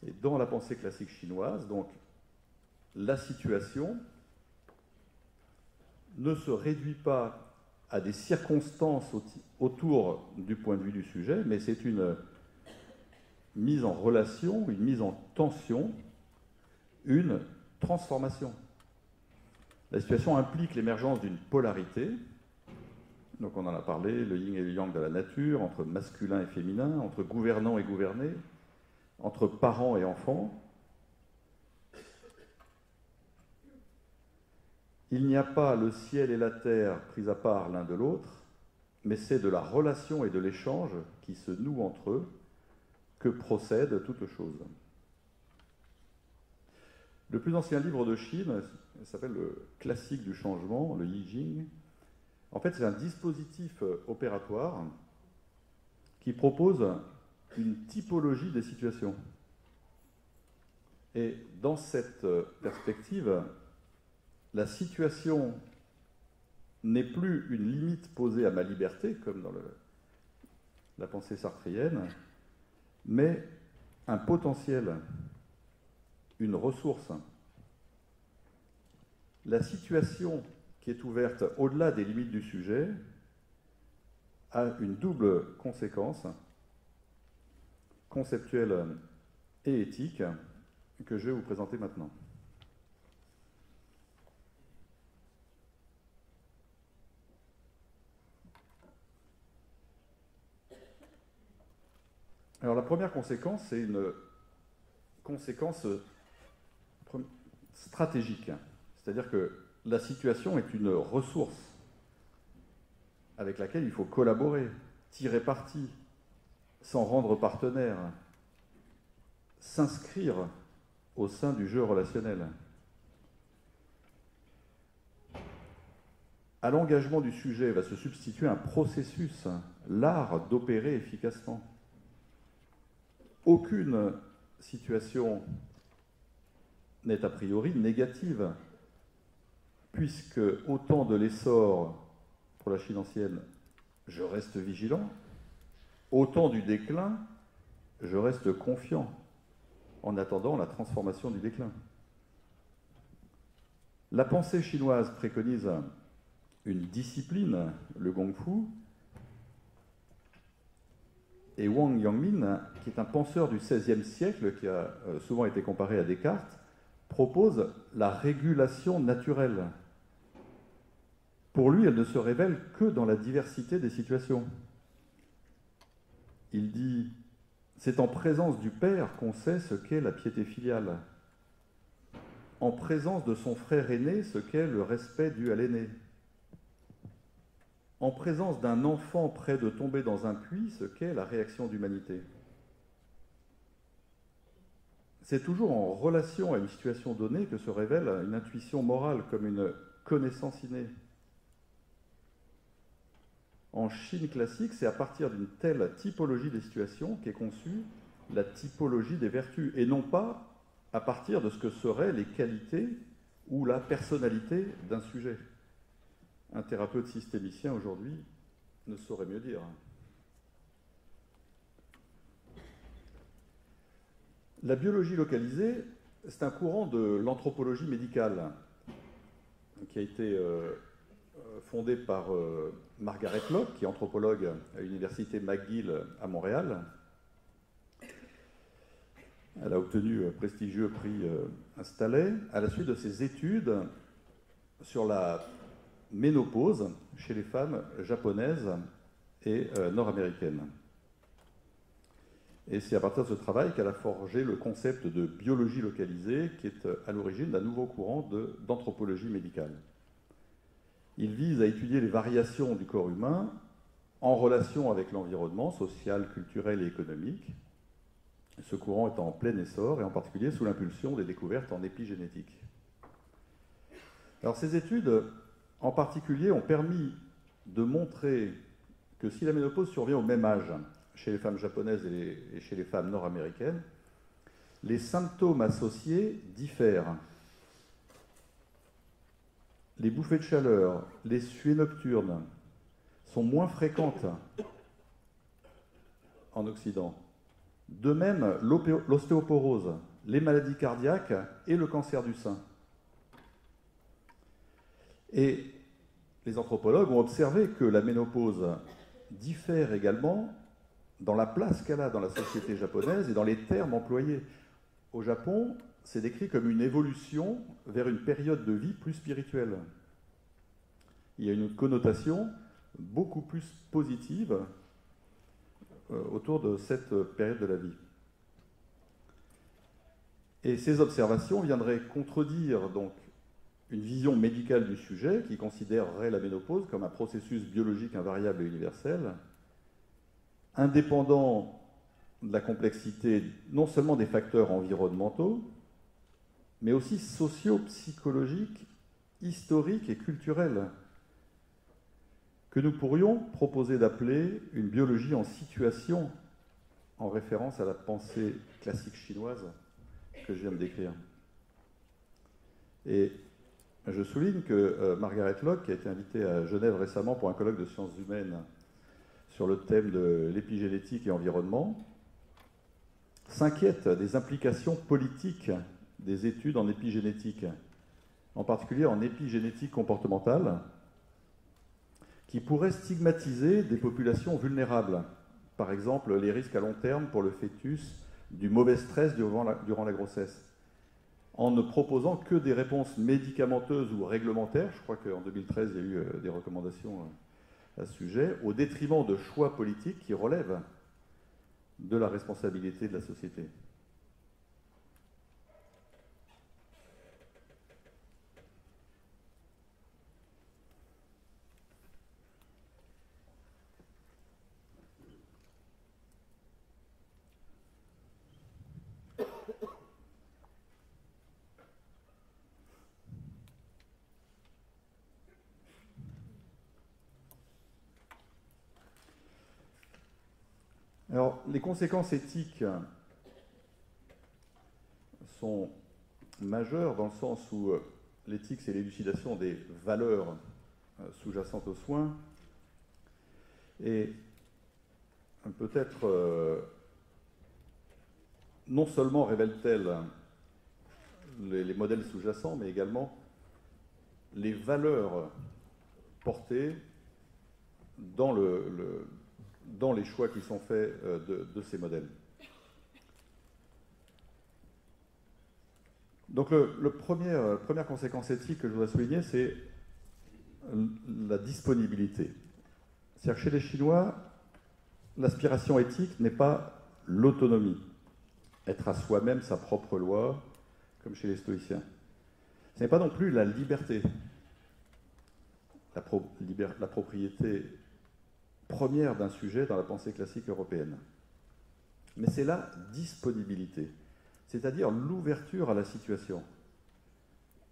Et dans la pensée classique chinoise, donc, la situation ne se réduit pas à des circonstances autour du point de vue du sujet, mais c'est une mise en relation, une mise en tension, une transformation. La situation implique l'émergence d'une polarité, donc on en a parlé, le yin et le yang de la nature, entre masculin et féminin, entre gouvernant et gouverné, entre parents et enfants. Il n'y a pas le ciel et la terre pris à part l'un de l'autre, mais c'est de la relation et de l'échange qui se nouent entre eux que procède toute chose. Le plus ancien livre de Chine s'appelle le Classique du changement, le Yi Jing. En fait, c'est un dispositif opératoire qui propose une typologie des situations. Et dans cette perspective, la situation n'est plus une limite posée à ma liberté, comme dans la pensée sartréenne, mais un potentiel, une ressource. La situation qui est ouverte au-delà des limites du sujet a une double conséquence, conceptuelle et éthique, que je vais vous présenter maintenant. Alors la première conséquence, c'est une conséquence stratégique. C'est-à-dire que la situation est une ressource. avec laquelle il faut collaborer, tirer parti, s'en rendre partenaire, s'inscrire au sein du jeu relationnel. À l'engagement du sujet va se substituer un processus, l'art d'opérer efficacement. Aucune situation n'est a priori négative, puisque au temps de l'essor, pour la Chine ancienne, je reste vigilant, au temps du déclin, je reste confiant, en attendant la transformation du déclin. La pensée chinoise préconise une discipline, le Gongfu, et Wang Yangmin, qui est un penseur du XVIe siècle, qui a souvent été comparé à Descartes, propose la régulation naturelle. Pour lui, elle ne se révèle que dans la diversité des situations. Il dit « C'est en présence du Père qu'on sait ce qu'est la piété filiale, en présence de son frère aîné ce qu'est le respect dû à l'aîné, en présence d'un enfant près de tomber dans un puits ce qu'est la réaction d'humanité. » C'est toujours en relation à une situation donnée que se révèle une intuition morale comme une connaissance innée. En Chine classique, c'est à partir d'une telle typologie des situations qu'est conçue la typologie des vertus, et non pas à partir de ce que seraient les qualités ou la personnalité d'un sujet. Un thérapeute systémicien aujourd'hui ne saurait mieux dire. La biologie localisée, c'est un courant de l'anthropologie médicale qui a été fondé par Margaret Lock, qui est anthropologue à l'université McGill à Montréal. Elle a obtenu un prestigieux prix Installet à la suite de ses études sur la ménopause chez les femmes japonaises et nord-américaines. Et c'est à partir de ce travail qu'elle a forgé le concept de biologie localisée, qui est à l'origine d'un nouveau courant d'anthropologie médicale. Il vise à étudier les variations du corps humain en relation avec l'environnement social, culturel et économique. Ce courant est en plein essor, et en particulier sous l'impulsion des découvertes en épigénétique. Alors ces études, en particulier, ont permis de montrer que si la ménopause survient au même âge chez les femmes japonaises et chez les femmes nord-américaines, les symptômes associés diffèrent. Les bouffées de chaleur, les suées nocturnes sont moins fréquentes en Occident. De même, l'ostéoporose, les maladies cardiaques et le cancer du sein. Et les anthropologues ont observé que la ménopause diffère également dans la place qu'elle a dans la société japonaise et dans les termes employés. Au Japon, c'est décrit comme une évolution vers une période de vie plus spirituelle. Il y a une connotation beaucoup plus positive autour de cette période de la vie. Et ces observations viendraient contredire donc une vision médicale du sujet qui considérerait la ménopause comme un processus biologique invariable et universel, indépendant de la complexité non seulement des facteurs environnementaux, mais aussi socio-psychologiques, historiques et culturels, que nous pourrions proposer d'appeler une biologie en situation, en référence à la pensée classique chinoise que je viens de décrire. Et je souligne que Margaret Lock, qui a été invitée à Genève récemment pour un colloque de sciences humaines sur le thème de l'épigénétique et environnement, s'inquiète des implications politiques des études en épigénétique, en particulier en épigénétique comportementale, qui pourraient stigmatiser des populations vulnérables, par exemple les risques à long terme pour le fœtus du mauvais stress durant la grossesse, en ne proposant que des réponses médicamenteuses ou réglementaires. Je crois qu'en 2013, il y a eu des recommandations à ce sujet, au détriment de choix politiques qui relèvent de la responsabilité de la société. Alors, les conséquences éthiques sont majeures dans le sens où l'éthique, c'est l'élucidation des valeurs sous-jacentes aux soins. Et peut-être, non seulement révèle-t-elle les modèles sous-jacents, mais également les valeurs portées dans les choix qui sont faits de ces modèles. Donc première conséquence éthique que je voudrais souligner, c'est la disponibilité. C'est-à-dire que chez les Chinois, l'aspiration éthique n'est pas l'autonomie, être à soi-même sa propre loi, comme chez les stoïciens. Ce n'est pas non plus la liberté, la propriété première d'un sujet dans la pensée classique européenne. Mais c'est la disponibilité, c'est-à-dire l'ouverture à la situation,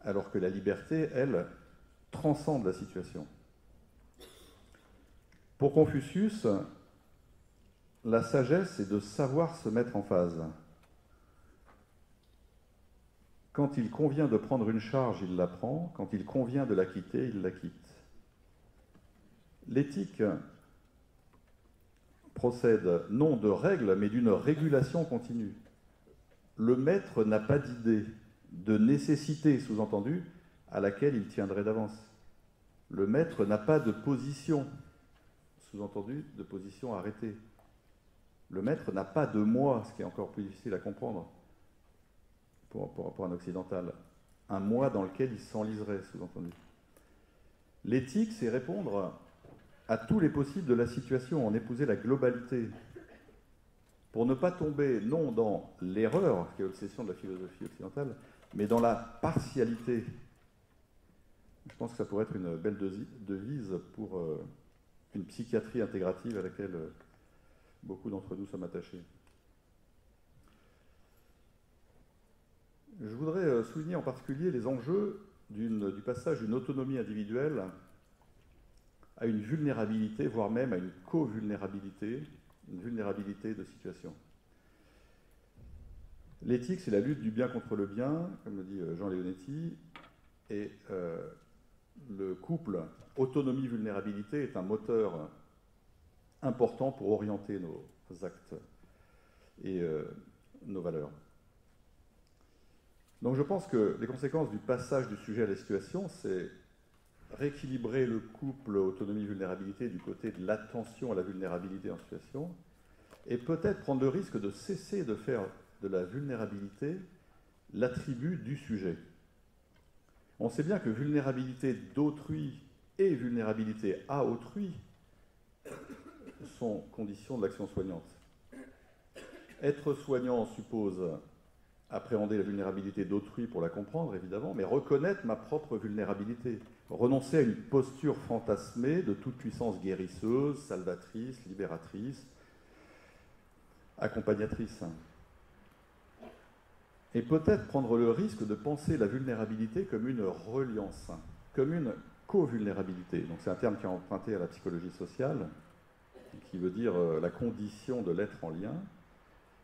alors que la liberté, elle, transcende la situation. Pour Confucius, la sagesse, c'est de savoir se mettre en phase. Quand il convient de prendre une charge, il la prend. Quand il convient de la quitter, il la quitte. L'éthique procède non de règles, mais d'une régulation continue. Le maître n'a pas d'idée, de nécessité, sous-entendue, à laquelle il tiendrait d'avance. Le maître n'a pas de position, sous-entendu, de position arrêtée. Le maître n'a pas de moi, ce qui est encore plus difficile à comprendre pour un occidental. Un moi dans lequel il s'enliserait, sous-entendu. L'éthique, c'est répondre à tous les possibles de la situation, en épouser la globalité, pour ne pas tomber, non dans l'erreur, qui est l'obsession de la philosophie occidentale, mais dans la partialité. Je pense que ça pourrait être une belle devise pour une psychiatrie intégrative à laquelle beaucoup d'entre nous sommes attachés. Je voudrais souligner en particulier les enjeux du passage d'une autonomie individuelle à une vulnérabilité, voire même à une co-vulnérabilité, une vulnérabilité de situation. L'éthique, c'est la lutte du bien contre le bien, comme le dit Jean Leonetti, et le couple autonomie-vulnérabilité est un moteur important pour orienter nos actes et nos valeurs. Donc je pense que les conséquences du passage du sujet à la situation, c'est rééquilibrer le couple autonomie-vulnérabilité du côté de l'attention à la vulnérabilité en situation, et peut-être prendre le risque de cesser de faire de la vulnérabilité l'attribut du sujet. On sait bien que vulnérabilité d'autrui et vulnérabilité à autrui sont conditions de l'action soignante. Être soignant suppose appréhender la vulnérabilité d'autrui pour la comprendre, évidemment, mais reconnaître ma propre vulnérabilité. Renoncer à une posture fantasmée de toute puissance guérisseuse, salvatrice, libératrice, accompagnatrice. Et peut-être prendre le risque de penser la vulnérabilité comme une reliance, comme une co-vulnérabilité. Donc c'est un terme qui est emprunté à la psychologie sociale, qui veut dire la condition de l'être en lien.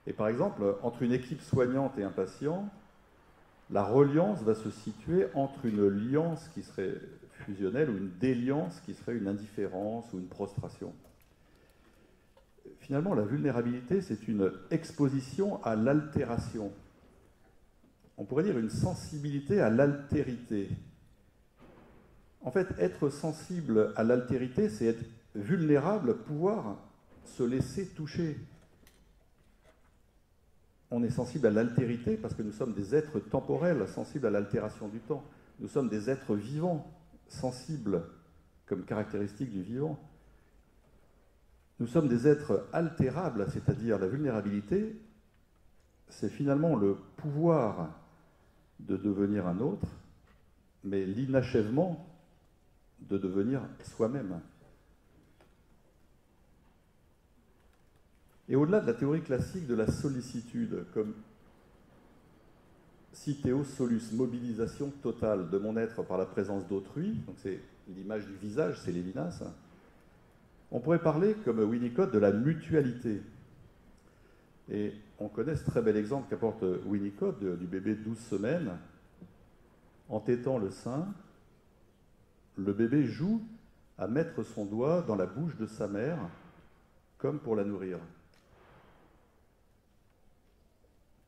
Et par exemple, entre une équipe soignante et un patient, la reliance va se situer entre une liance qui serait fusionnelle ou une déliance qui serait une indifférence ou une prostration. Finalement, la vulnérabilité, c'est une exposition à l'altération. On pourrait dire une sensibilité à l'altérité. En fait, être sensible à l'altérité, c'est être vulnérable, pouvoir se laisser toucher. On est sensible à l'altérité parce que nous sommes des êtres temporels, sensibles à l'altération du temps. Nous sommes des êtres vivants, sensibles comme caractéristique du vivant. Nous sommes des êtres altérables, c'est-à-dire la vulnérabilité, c'est finalement le pouvoir de devenir un autre, mais l'inachèvement de devenir soi-même. Et au-delà de la théorie classique de la sollicitude, comme citeo solus, mobilisation totale de mon être par la présence d'autrui, donc c'est l'image du visage, c'est Lévinas, on pourrait parler, comme Winnicott, de la mutualité. Et on connaît ce très bel exemple qu'apporte Winnicott du bébé de 12 semaines. En tétant le sein, le bébé joue à mettre son doigt dans la bouche de sa mère, comme pour la nourrir.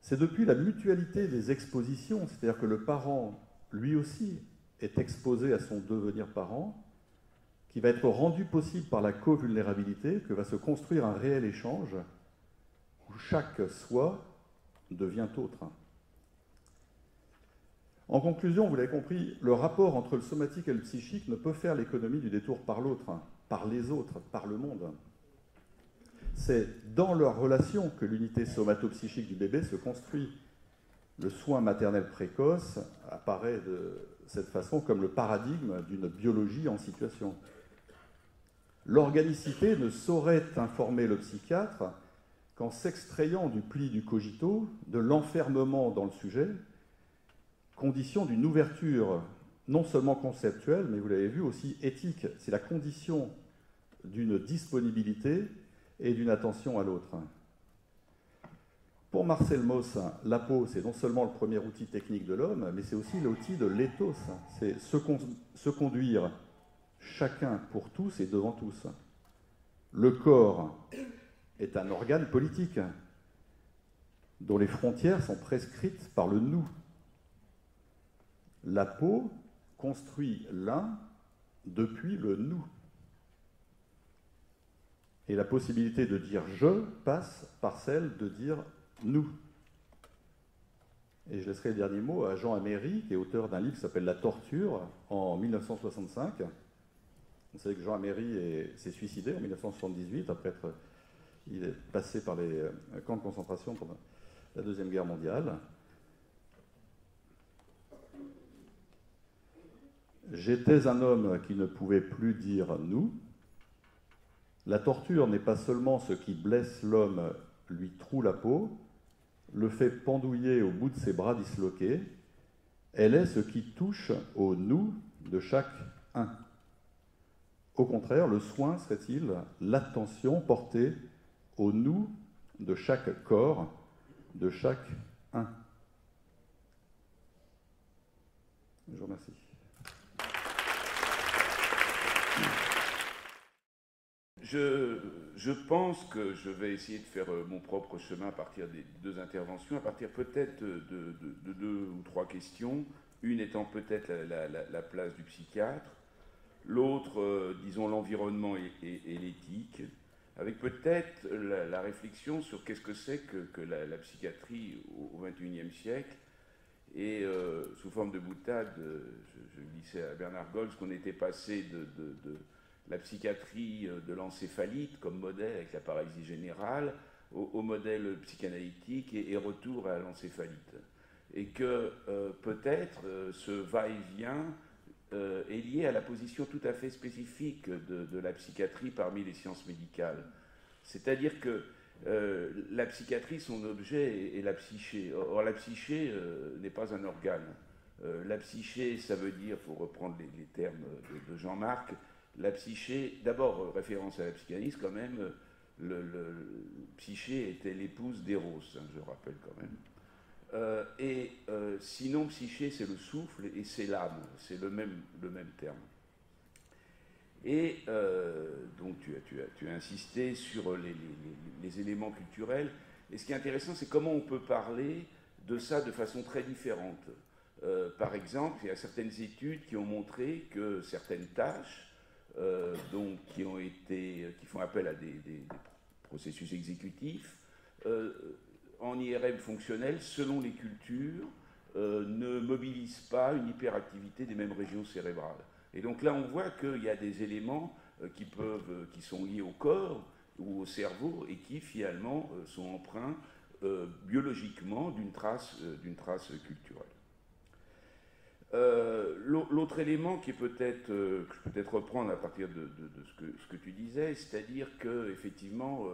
C'est depuis la mutualité des expositions, c'est-à-dire que le parent, lui aussi, est exposé à son devenir parent, qui va être rendu possible par la co-vulnérabilité, que va se construire un réel échange où chaque soi devient autre. En conclusion, vous l'avez compris, le rapport entre le somatique et le psychique ne peut faire l'économie du détour par l'autre, par les autres, par le monde. C'est dans leur relation que l'unité somato-psychique du bébé se construit. Le soin maternel précoce apparaît de cette façon comme le paradigme d'une biologie en situation. L'organicité ne saurait informer le psychiatre qu'en s'extrayant du pli du cogito, de l'enfermement dans le sujet, condition d'une ouverture non seulement conceptuelle, mais vous l'avez vu aussi éthique. C'est la condition d'une disponibilité et d'une attention à l'autre. Pour Marcel Mauss, la peau, c'est non seulement le premier outil technique de l'homme, mais c'est aussi l'outil de l'éthos. C'est se conduire chacun pour tous et devant tous. Le corps est un organe politique dont les frontières sont prescrites par le nous. La peau construit l'un depuis le nous. Et la possibilité de dire « je » passe par celle de dire « nous ». Et je laisserai le dernier mot à Jean Améry, qui est auteur d'un livre qui s'appelle « La torture » en 1965. Vous savez que Jean Améry s'est suicidé en 1978, après il est passé par les camps de concentration pendant la Deuxième Guerre mondiale. J'étais un homme qui ne pouvait plus dire « nous ». La torture n'est pas seulement ce qui blesse l'homme, lui troue la peau, le fait pendouiller au bout de ses bras disloqués, elle est ce qui touche au « nous » de chaque un. Au contraire, le soin serait-il l'attention portée au « nous » de chaque corps, de chaque un. Je vous remercie. Je pense que je vais essayer de faire mon propre chemin à partir des deux interventions, à partir peut-être de deux ou trois questions, une étant peut-être la place du psychiatre, l'autre, disons, l'environnement et l'éthique, avec peut-être la réflexion sur qu'est-ce que c'est que la psychiatrie au XXIe siècle, et sous forme de boutade, je glissais à Bernard Gold qu'on était passé de la psychiatrie de l'encéphalite comme modèle avec la paralysie générale au modèle psychanalytique et retour à l'encéphalite. Et que peut-être ce va-et-vient est lié à la position tout à fait spécifique de la psychiatrie parmi les sciences médicales. C'est-à-dire que la psychiatrie, son objet est la psyché. Or, la psyché n'est pas un organe. La psyché, ça veut dire, il faut reprendre les termes de Jean-Marc, la psyché, d'abord, référence à la psychanalyse, quand même, le psyché était l'épouse d'Éros, hein, je rappelle quand même. Sinon, psyché, c'est le souffle et c'est l'âme, c'est le même terme. Et donc, tu as insisté sur les éléments culturels. Et ce qui est intéressant, c'est comment on peut parler de ça de façon très différente. Par exemple, il y a certaines études qui ont montré que certaines tâches, qui font appel à des processus exécutifs, en IRM fonctionnel, selon les cultures, ne mobilisent pas une hyperactivité des mêmes régions cérébrales. Et donc là, on voit qu'il y a des éléments qui sont liés au corps ou au cerveau et qui finalement sont empreints biologiquement d'une trace culturelle. L'autre élément qui est peut-être que je peux peut-être reprendre à partir de ce que tu disais, c'est-à-dire que effectivement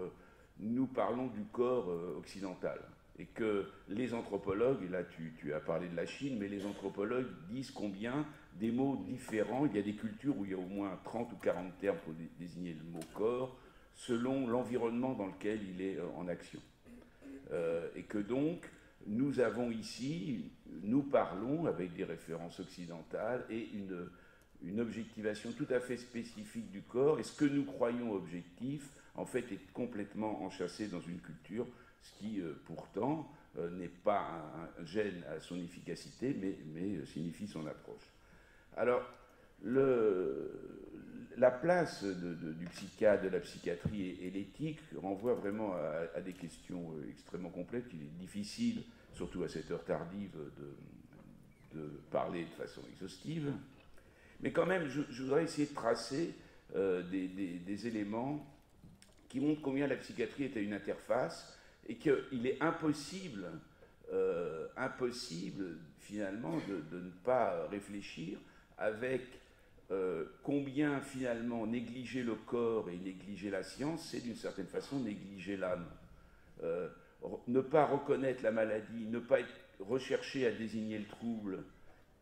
nous parlons du corps occidental et que les anthropologues, et là tu as parlé de la Chine, mais les anthropologues disent combien des mots différents, il y a des cultures où il y a au moins 30 ou 40 termes pour désigner le mot corps selon l'environnement dans lequel il est en action. que donc nous parlons avec des références occidentales et une objectivation tout à fait spécifique du corps, et ce que nous croyons objectif, en fait, est complètement enchâssé dans une culture, ce qui, pourtant, n'est pas un gêne à son efficacité, mais signifie son approche. Alors, la place du psychiatre, de la psychiatrie et l'éthique renvoie vraiment à des questions extrêmement complexes. Il est difficile, surtout à cette heure tardive, de parler de façon exhaustive. Mais quand même, je voudrais essayer de tracer des éléments qui montrent combien la psychiatrie est à une interface et qu'il est impossible finalement de ne pas réfléchir avec combien finalement négliger le corps et négliger la science, c'est d'une certaine façon négliger l'âme. Ne pas reconnaître la maladie, ne pas rechercher à désigner le trouble,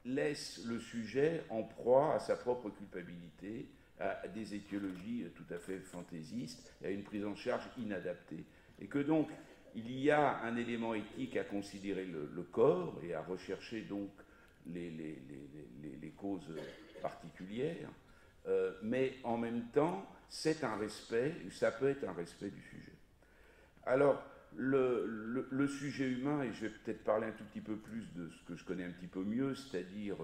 laisse le sujet en proie à sa propre culpabilité, à des étiologies tout à fait fantaisistes, et à une prise en charge inadaptée. Et que donc, il y a un élément éthique à considérer le corps et à rechercher donc les causes particulières, mais en même temps, c'est un respect, ça peut être un respect du sujet. Alors, le sujet humain, et je vais peut-être parler un tout petit peu plus de ce que je connais un petit peu mieux, c'est-à-dire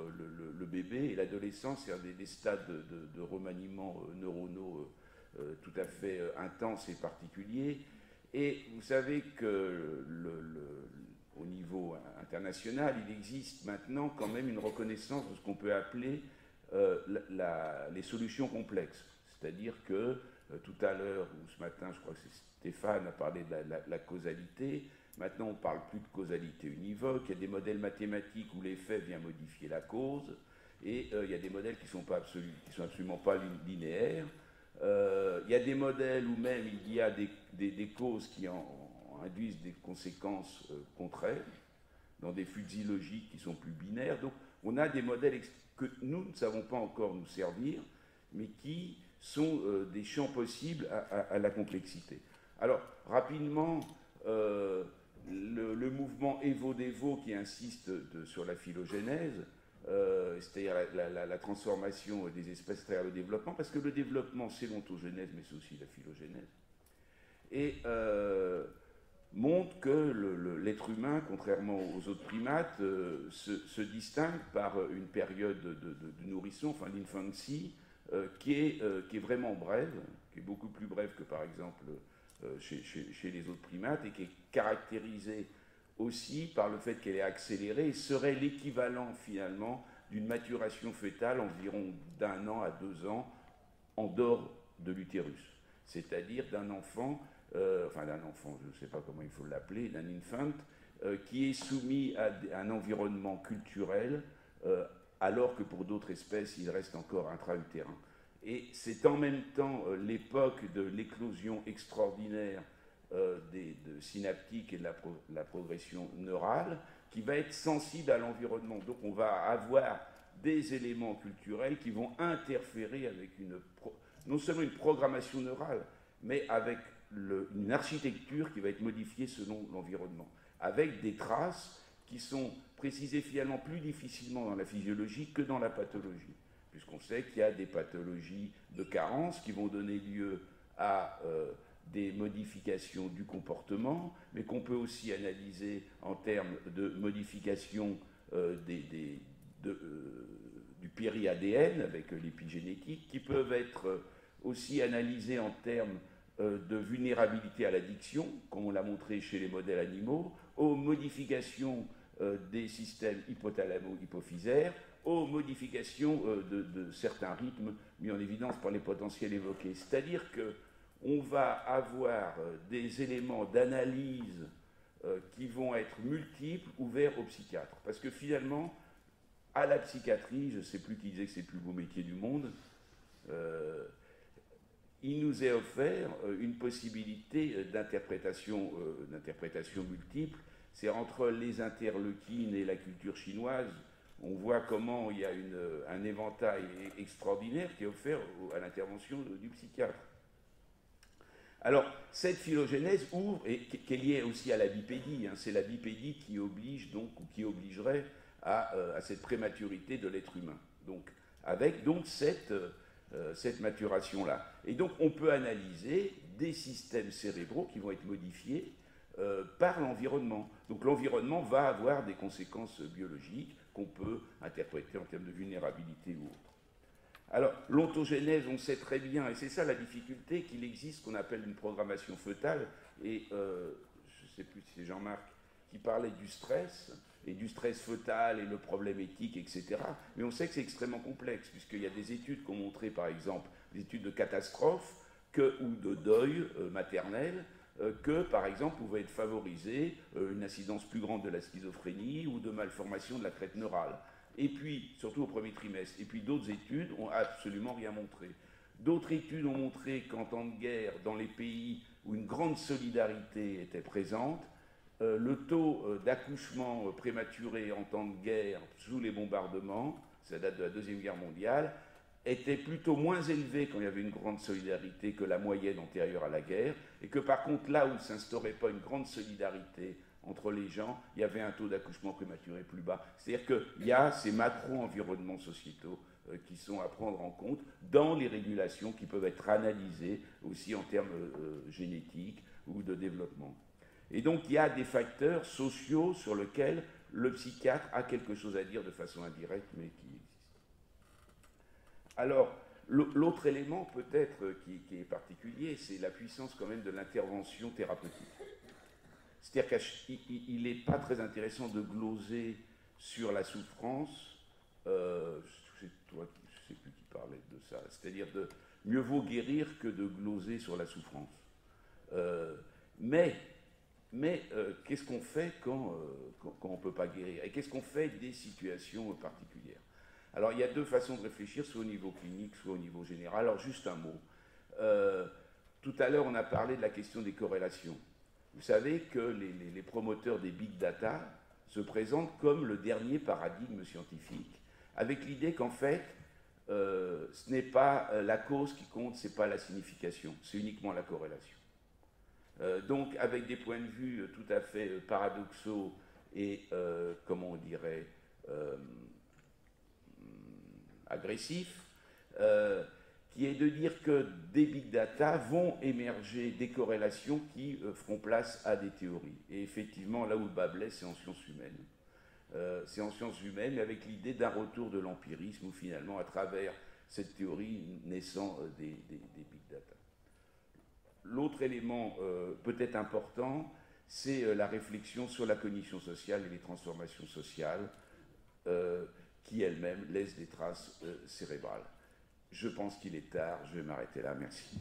le bébé et l'adolescence, c'est-à-dire des stades de remaniement neuronaux tout à fait intenses et particuliers. Et vous savez que au niveau international, il existe maintenant quand même une reconnaissance de ce qu'on peut appeler les solutions complexes. C'est-à-dire que tout à l'heure, ou ce matin, je crois que c'est Stéphane a parlé de la causalité. Maintenant, on ne parle plus de causalité univoque. Il y a des modèles mathématiques où l'effet vient modifier la cause. Et il y a des modèles qui sont absolument pas linéaires. Il y a des modèles où même il y a des causes qui induisent des conséquences contraires, dans des fusils logiques qui sont plus binaires. Donc, on a des modèles que nous ne savons pas encore nous servir, mais qui sont des champs possibles à la complexité. Alors, rapidement, le mouvement Evo-Devo qui insiste sur la phylogénèse, c'est-à-dire la transformation des espèces à travers le développement, parce que le développement, c'est l'ontogénèse, mais c'est aussi la phylogénèse, et montre que l'être humain, contrairement aux autres primates, se distingue par une période de nourrisson, enfin l'infancy, qui est vraiment brève, qui est beaucoup plus brève que par exemple chez les autres primates, et qui est caractérisée aussi par le fait qu'elle est accélérée et serait l'équivalent finalement d'une maturation fœtale environ d'1 an à 2 ans en dehors de l'utérus. C'est-à-dire d'un enfant, je ne sais pas comment il faut l'appeler, d'un infant, qui est soumis à un environnement culturel, alors que pour d'autres espèces, il reste encore intra-utérin. Et c'est en même temps l'époque de l'éclosion extraordinaire de synaptique et de la progression neurale, qui va être sensible à l'environnement. Donc on va avoir des éléments culturels qui vont interférer avec non seulement une programmation neurale, mais avec une architecture qui va être modifiée selon l'environnement, avec des traces qui sont précisées finalement plus difficilement dans la physiologie que dans la pathologie, puisqu'on sait qu'il y a des pathologies de carence qui vont donner lieu à des modifications du comportement, mais qu'on peut aussi analyser en termes de modification du péri-ADN avec l'épigénétique, qui peuvent être aussi analysées en termes de vulnérabilité à l'addiction, comme on l'a montré chez les modèles animaux, aux modifications des systèmes hypothalamo-hypophysaires, aux modifications de certains rythmes mis en évidence par les potentiels évoqués. C'est-à-dire qu'on va avoir des éléments d'analyse qui vont être multiples, ouverts aux psychiatres. Parce que finalement, à la psychiatrie, je ne sais plus qui disait que c'est le plus beau métier du monde, il nous est offert une possibilité d'interprétation multiple. C'est entre les interleukines et la culture chinoise, on voit comment il y a un éventail extraordinaire qui est offert à l'intervention du psychiatre. Alors, cette phylogénèse ouvre, et qui est liée aussi à la bipédie, hein, c'est la bipédie qui oblige donc, ou qui obligerait à cette prématurité de l'être humain. Donc, avec donc cette maturation-là. Et donc, on peut analyser des systèmes cérébraux qui vont être modifiés par l'environnement. Donc, l'environnement va avoir des conséquences biologiques qu'on peut interpréter en termes de vulnérabilité ou autre. Alors, l'ontogénèse, on sait très bien, et c'est ça la difficulté, qu'il existe ce qu'on appelle une programmation fœtale, et je ne sais plus si c'est Jean-Marc qui parlait du stress, et du stress fœtal, et le problème éthique, etc. Mais on sait que c'est extrêmement complexe, puisqu'il y a des études qui ont montré, par exemple, des études de catastrophe, ou de deuil maternel, que, par exemple, pouvait être favorisée une incidence plus grande de la schizophrénie ou de malformation de la crête neurale. Et puis, surtout au premier trimestre. Et puis d'autres études n'ont absolument rien montré. D'autres études ont montré qu'en temps de guerre, dans les pays où une grande solidarité était présente, le taux d'accouchement prématuré en temps de guerre sous les bombardements, ça date de la Deuxième Guerre mondiale, était plutôt moins élevé quand il y avait une grande solidarité que la moyenne antérieure à la guerre, et que par contre, là où ne s'instaurait pas une grande solidarité entre les gens, il y avait un taux d'accouchement prématuré plus bas. C'est-à-dire qu'il y a ces macro-environnements sociétaux qui sont à prendre en compte dans les régulations qui peuvent être analysées aussi en termes génétiques ou de développement. Et donc il y a des facteurs sociaux sur lesquels le psychiatre a quelque chose à dire de façon indirecte, mais qui existent. Alors, l'autre élément peut-être qui est particulier, c'est la puissance quand même de l'intervention thérapeutique. C'est-à-dire qu'il n'est pas très intéressant de gloser sur la souffrance, c'est toi, je ne sais plus qui parlait de ça, c'est-à-dire de mieux vaut guérir que de gloser sur la souffrance. Mais qu'est-ce qu'on fait quand on ne peut pas guérir? Et qu'est-ce qu'on fait des situations particulières? Alors il y a deux façons de réfléchir, soit au niveau clinique, soit au niveau général. Alors juste un mot. Tout à l'heure, on a parlé de la question des corrélations. Vous savez que les promoteurs des big data se présentent comme le dernier paradigme scientifique, avec l'idée qu'en fait, ce n'est pas la cause qui compte, ce n'est pas la signification, c'est uniquement la corrélation. Donc, avec des points de vue tout à fait paradoxaux et, comment on dirait, agressifs, qui est de dire que des big data vont émerger des corrélations qui feront place à des théories. Et effectivement, là où le bas blesse, c'est en sciences humaines. C'est en sciences humaines, mais avec l'idée d'un retour de l'empirisme, où finalement, à travers cette théorie naissant des big data. L'autre élément peut-être important, c'est la réflexion sur la cognition sociale et les transformations sociales, qui elles-mêmes laissent des traces cérébrales. Je pense qu'il est tard, je vais m'arrêter là, merci.